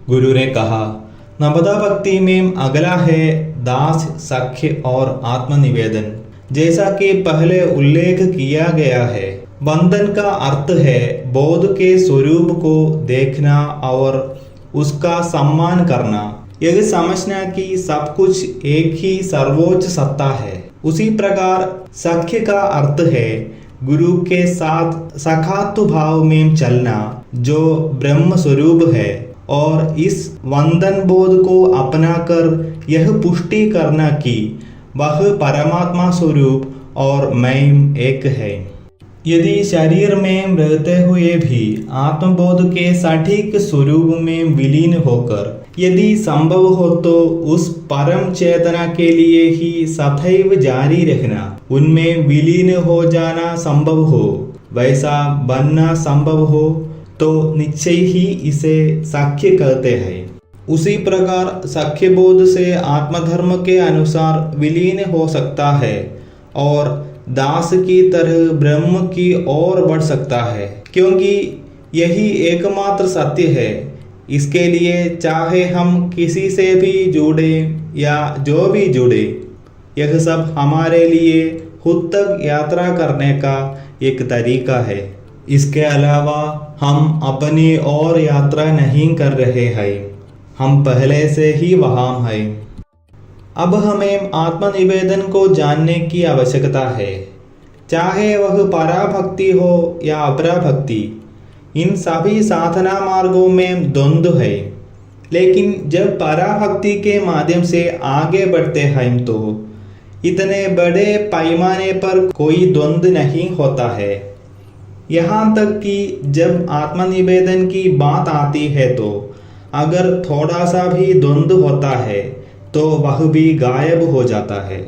गुरु ने कहा, नवदा भक्ति में अगला है दास, सख्य और आत्मनिवेदन। जैसा कि पहले उल्लेख किया गया है, बंधन का अर्थ है बोध के स्वरूप को देखना और उसका सम्मान करना। यह समझना कि सब कुछ एक ही सर्वोच्च सत्ता है। उसी प्रकार सख्य का अर्थ है गुरु के साथ सखात्व भाव में चलना, जो ब्रह्म स्वरूप है, और इस वंदन बोध को अपनाकर यह पुष्टि करना कि वह परमात्मा स्वरूप और मैं एक है। यदि शरीर में रहते हुए भी आत्मबोध के सटीक स्वरूप में विलीन होकर यदि संभव हो तो उस परम चेतना के लिए ही सदैव जारी रखना, उनमें विलीन हो जाना संभव हो, वैसा बनना संभव हो, तो निश्चय ही इसे सख्य कहते हैं। उसी प्रकार सख्य बोध से आत्मधर्म के अनुसार विलीन हो सकता है और दास की तरह ब्रह्म की ओर बढ़ सकता है, क्योंकि यही एकमात्र सत्य है। इसके लिए चाहे हम किसी से भी जुड़े या जो भी जुड़े, यह सब हमारे लिए खुद तक यात्रा करने का एक तरीका है। इसके अलावा हम अपनी ओर यात्रा नहीं कर रहे हैं, हम पहले से ही वहाँ हैं। अब हमें आत्मनिवेदन को जानने की आवश्यकता है। चाहे वह पराभक्ति हो या अपराभक्ति, इन सभी साधना मार्गों में द्वंद्व है। लेकिन जब पराभक्ति के माध्यम से आगे बढ़ते हैं तो इतने बड़े पैमाने पर कोई द्वंद्व नहीं होता है। यहाँ तक कि जब आत्मनिवेदन की बात आती है तो अगर थोड़ा सा भी द्वंद्व होता है तो वह भी गायब हो जाता है।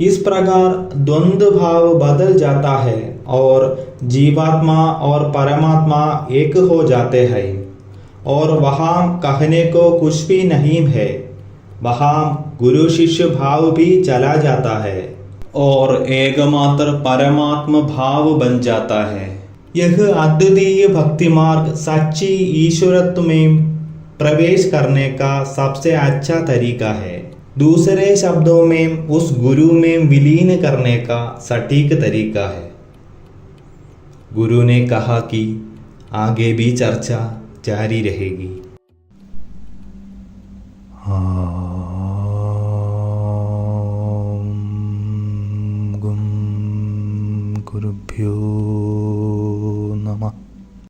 इस प्रकार द्वंद्व भाव बदल जाता है और जीवात्मा और परमात्मा एक हो जाते हैं, और वहाँ कहने को कुछ भी नहीं है। वहाँ गुरु शिष्य भाव भी चला जाता है और एकमात्र परमात्मा भाव बन जाता है। यह अद्वितीय भक्ति मार्ग सच्ची ईश्वरत्व में प्रवेश करने का सबसे अच्छा तरीका है। दूसरे शब्दों में उस गुरु में विलीन करने का सटीक तरीका है। गुरु ने कहा कि आगे भी चर्चा जारी रहेगी। गुरुभ्यो नमः।